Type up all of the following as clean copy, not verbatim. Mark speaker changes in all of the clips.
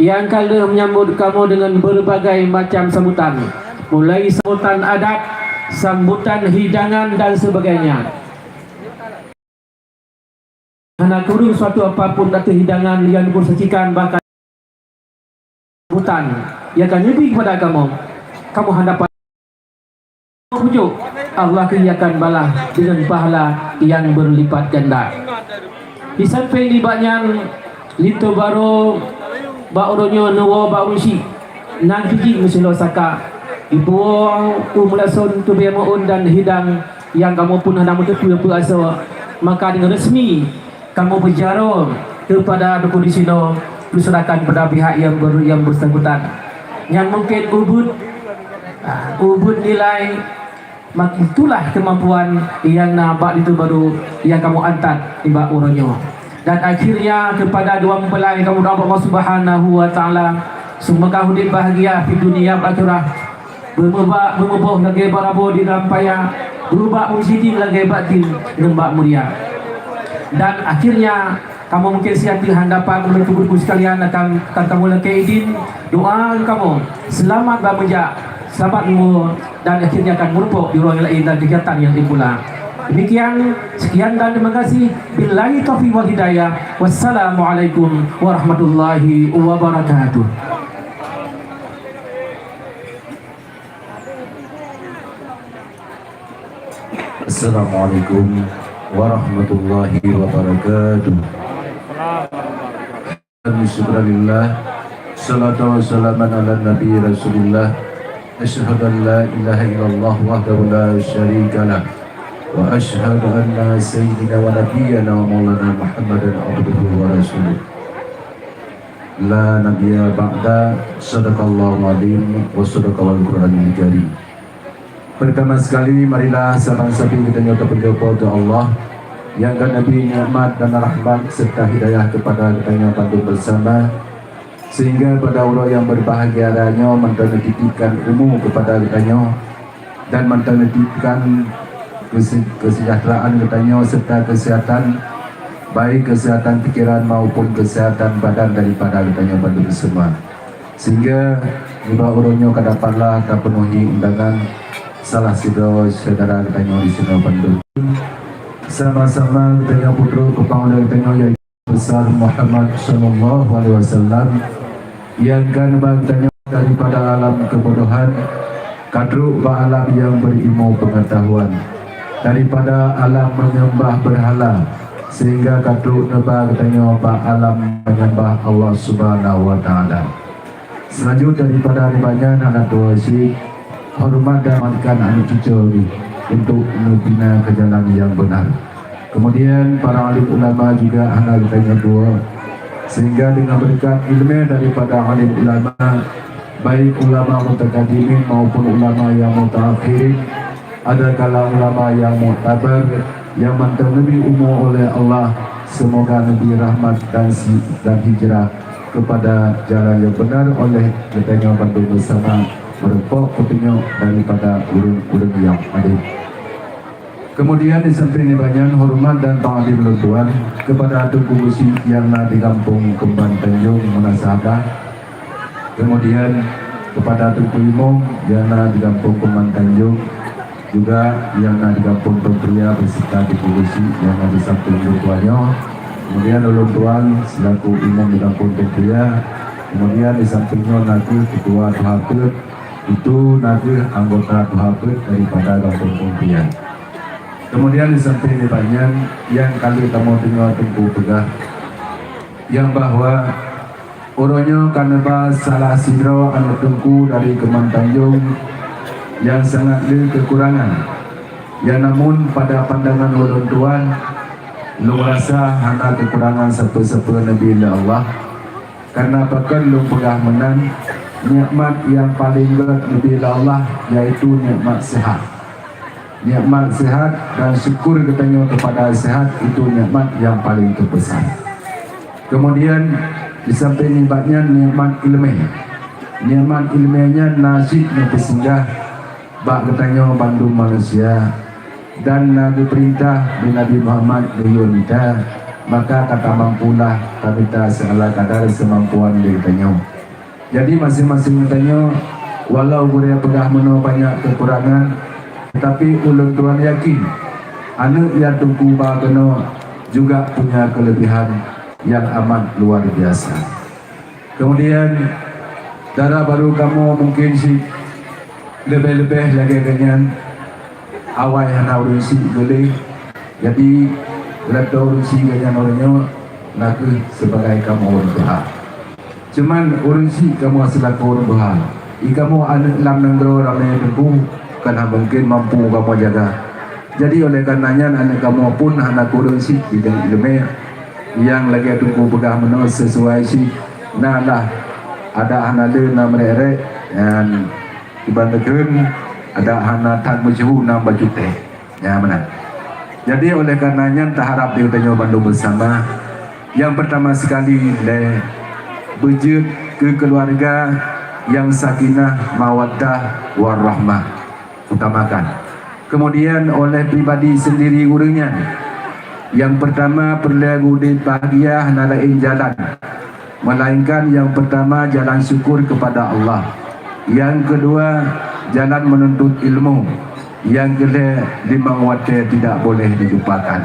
Speaker 1: yang kala menyambut kamu dengan berbagai macam sambutan, mulai sambutan adat, sambutan hidangan dan sebagainya. Anak kurung suatu apapun atau hidangan yang disajikan, bahkan sambutan yang akan lebih kepada kamu hadapan pujuk Allah akan balas dengan pahala yang berlipat ganda. Di samping libatnya lito baru bauronyo nawa bausi nang kiji meselo saka ibuang umulason tu bemoon dan hidang yang kamu pun hendak mentepu asa, maka dengan resmi kamu berjaro kepada dukun di sini diserahkan pada pihak yang bersangkutan yang mungkin ubud nilai, maka itulah kemampuan yang nampak itu baru yang kamu antar tiba uronyo. Dan akhirnya kepada dua mempelai kamu doa Allah Subhanahu wa taala semoga hidup bahagia di dunia akhirat, bermubah lagi barabo di dalam payah, berubah musidi lagi batin lembak mulia. Dan akhirnya kamu mungkin siap di hadapan berkumpul sekalian akan kamu lagi izin doa kamu selamat bermenjak selamatmu dan akhirnya akan merupakan di ruang lain dan kegiatan yang dimulai. Demikian, sekian dan terima kasih. Billahi taufiq wal hidayah. Wassalamualaikum warahmatullahi wabarakatuh.
Speaker 2: Assalamualaikum warahmatullahi wabarakatuh. Bismillahirrahmanirrahim. Salatu wassalamu ala nabi Rasulillah. Asyhadu an la ilaha illallah wahdahu la syarikalah wa asyhadu anna sayyidina wa nabiyyana wa maulana Muhammadan abduhu wa rasuluh. La nabiyya ba'da, sadaqallahu azim wa sadaqal Qur'anul karim. Pertama sekali marilah sabang-sabi kita nyata berdoa ke Allah yang akan Nabi nikmat dan rahmat serta hidayah kepada kita pandu bersama, sehingga pada orang yang berbahagia adanya menitipkan umum kepada kitanya dan menitipkan kesejahteraan kitanya serta kesehatan, baik kesehatan pikiran maupun kesehatan badan daripada kitanya pandu bersama, sehingga jika orangnya kadapanlah terpenuhi undangan salah saudara kitanya di sini pandu sama-sama kitanya putra kepala kitanya yang besar Muhammad sallallahu alaihi wasallam yang kan bantanya daripada alam kebodohan kadru ba alam yang berilmu pengetahuan, daripada alam menyembah berhala sehingga kadru neba katanya ba alam menyembah Allah Subhanahu wa taala. Selanjutnya daripada banyak anak doa si hormat dan mankan anak cucu untuk membina ke jalan yang benar. Kemudian para alim ulama juga anak katanya doa, sehingga dengan berkat ilmu daripada alim ulama, baik ulama mutaqaddimin maupun ulama yang mutaakhirin, ada kala ulama yang mu'tabar yang menternabi umur oleh Allah, semoga Nabi rahmat dan hijrah kepada jalan yang benar oleh kita bantu bersama merupakan petunjuk daripada ulun-ulun yang adil. Kemudian di samping banyak hormat dan ta'zim Tuhan kepada Tuku Gusi yang di kampung Kemban Tanjung Munasabah. Kemudian kepada Tuku Imong yang di kampung Kemban Tanjung, juga yang di kampung Pempria beserta Tuku Gusi yang di samping tuannya. Kemudian ulun tuan selaku imam di kampung Pempria. Kemudian di sampingnya nanti ketua Tuhapet, itu nanti anggota Tuhapet daripada kampung Pempria. Kemudian di samping ini banyak yang kali kamu tinggal tunggu pegah, yang bahwa orangnya karena salah sidro anak tunggu dari Kemban Tanjung yang sangat kekurangan, ya namun pada pandangan ulun tuan lu merasa hanya kekurangan satu-satu Nabi Allah, karena bahkan lu pegah menang nikmat yang paling berat Nabi Allah, yaitu nikmat sehat. Nikmat sehat dan syukur katanya kepada sehat itu nikmat yang paling terbesar. Kemudian di samping nikmatnya nikmat ilmu, nikmat ilmunya nasib yang bersinggah bak katanya Bandung manusia dan Nabi perintah di Nabi Muhammad Yunita maka kata mampulah kita segala kadar semampuan diri kita. Jadi masing-masing kita walau boleh pegah meno banyak kekurangan, tetapi ulun tuan yakin anak yang tunggu bageno juga punya kelebihan yang amat luar biasa. Kemudian darah baru kamu mungkin si lebih-lebih lagi dengan awal hana urusi boleh. Jadi berapa urusi dengan orangnya nak sebagai kamu orang doa. Cuman urusi kamu selaku orang doa. Kamu anak lam negara ramai tempuh karena mungkin mampu kamu jaga. Jadi oleh karenanya anak kamu pun anak urusi dengan ilmu yang lagi tunggu pegang menurut sesuai si nalah ada anak le nama merek dan ibaratkan ada anak tak berjauh nama baju teh ya mana. Jadi oleh karenanya tak harap dia tanya Bandung bersama. Yang pertama sekali le wujud ke keluarga yang sakinah mawaddah warahmah utamakan. Kemudian oleh pribadi sendiri urangnya. Yang pertama perlu bahagia nalain jalan. Melainkan yang pertama jalan syukur kepada Allah. Yang kedua jalan menuntut ilmu. Yang kedua lima wate tidak boleh dilupakan.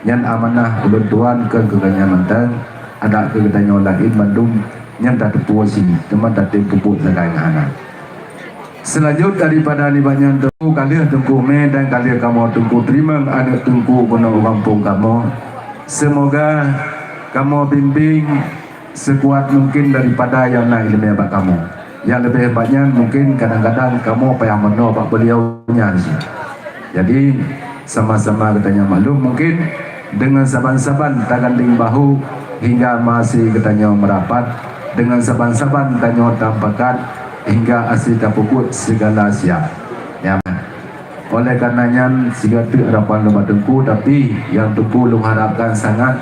Speaker 2: Yang amanah ulun tuan ke keganya mentang ada keganya lain Bandung yang tak terpuasi teman tak terpupuk segai anak. Selanjut daripada libatnya tunggu kalian tunggu me dan kalian kamu tunggu terima ada tunggu gunung kampung kamu. Semoga kamu bimbing sekuat mungkin daripada yang lain lebih hebat kamu. Yang lebih hebatnya mungkin kadang-kadang kamu payah menolak beliaunya. Jadi sama-sama katanya maklum mungkin dengan saban-saban tangan bahu hingga masih katanya merapat dengan saban-saban tanya tampakan hingga asli tapukut segala siap ya. Oleh karenanya sigatu harapan lebat tengku tapi yang tengku lu harapkan sangat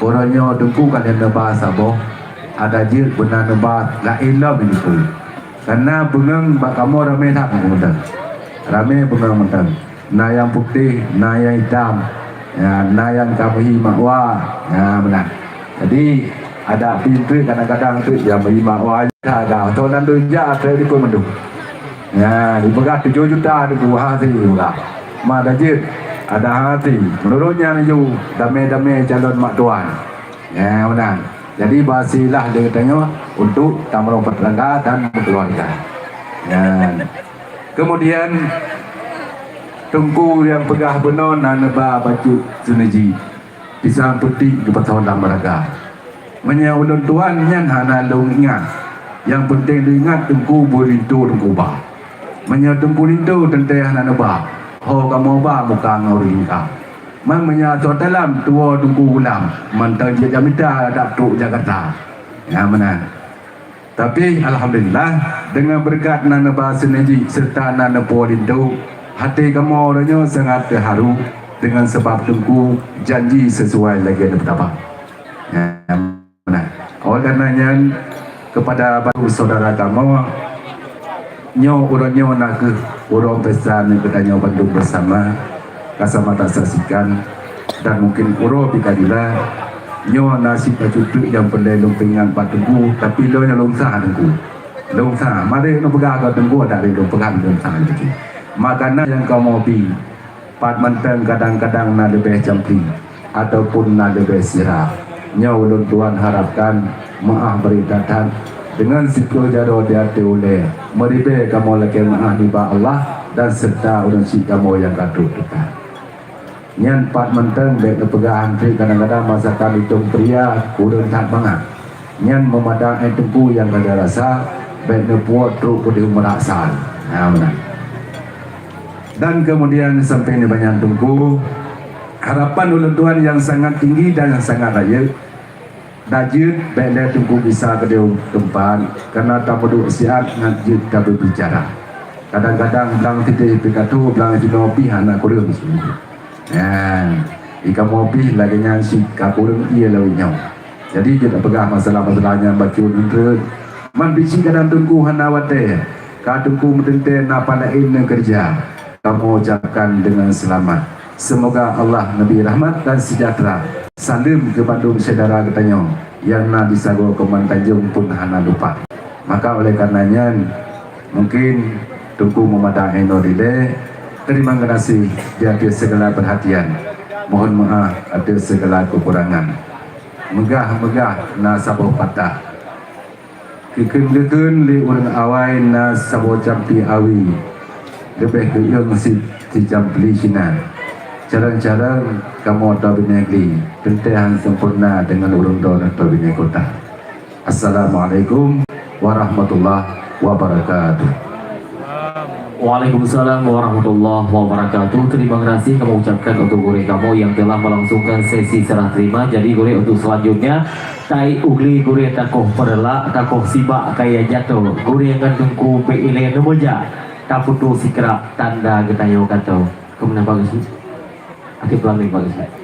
Speaker 2: orangnya tengku kalian bahasa boh ada jir benar nebat la ilah begitu karena bengang bak kamu ramai tak menguntang ramai bengang mentang na yang putih na yang hitam ya, na yang kamu makwa ya benar. Jadi ada pintu kadang-kadang tu yang berima wajah agak tahun tu ya saya di Mendung ya dipegat 7 juta di hati juga mak dajir ada hati menurutnya ni damai-damai calon mak tuan ya benar. Jadi basilah dia katanya untuk tamro bertangga dan keluarga ya. Kemudian tungku yang pegah benon naneba baju suneji pisang putih di petang dalam raga menyaulan tuan yang hana lu ingat. Yang penting lu ingat tungku burintu tungku bah. Menyau tungku rindu tentang hana bah. Ho kamu bah bukan ngori ka. Man menyatu dalam tua tungku ulam. Mantan dia jamita Datuk Jakarta. Ya mana. Tapi alhamdulillah dengan berkat nana bah seneji serta nana porintu hati kamu orangnya sangat terharu dengan sebab tungku janji sesuai lagi ada betapa. Ya. Oleh karenanya kepada baru saudara kamu nyo urangnya nak ke urang pesan yang katanya Bandung bersama kasama tak saksikan dan mungkin uro pikadila nyo nasi pacutu yang pendai lumpingan patungku tapi lo yang lungsah tengku lungsah mari no pegang ke tengku ada lo pegang lungsah lagi makanan yang kamu pi pat menteng kadang-kadang na lebih camping ataupun na lebih sirah nyawa ulun tuan harapkan maaf beritatan dengan sikul jaro diarti oleh meribe kamu lagi maaf di Allah dan serta ulun si kamu yang katu kita nyan pat menteng dek kepegahan tri kadang-kadang masakan hitung pria ulun tak banget nyan memadang tengku yang kada rasa baik nepuat truk kudi merasal nah benar. Dan kemudian sampai ini banyak tengku harapan ulun tuan yang sangat tinggi dan yang sangat layak dajut benda tunggu bisa ke dia tempat karena tak perlu siap ngajut tak berbicara kadang-kadang belang titik pikatu belang jinopi anak kurang semua ya ikan mopi lagi nyansi kakurang ia lawinya jadi kita pegang masalah-masalahnya baca untuk man bisi kadang tunggu hanawate kadungku mentente napa lain kerja kamu ucapkan dengan selamat. Semoga Allah Nabi rahmat dan sejahtera salim ke Bandung saudara katanya yang na disago ke Tanjung pun hana lupa. Maka oleh karenanya mungkin tunggu memadai norile. Terima kasih di atas segala perhatian. Mohon maaf atas segala kekurangan. Megah-megah na saboh patah. Keken-keken li urang awai na saboh jampi awi. Lebih ke yang si jampi Cina. Jarang-jarang kamu atau binegli Kentihan sempurna dengan urung don atau bineg kota. Assalamualaikum warahmatullahi wabarakatuh.
Speaker 1: Waalaikumsalam warahmatullahi wabarakatuh. Terima kasih kamu ucapkan untuk guru kamu yang telah melangsungkan sesi serah terima. Jadi guru untuk selanjutnya tai ugli guru takoh perla takoh sibak kaya jatuh guru yang tungku peile nemoja kaputu sikra tanda getayo kato. Kemudian bagus. Aktif pelan bagus.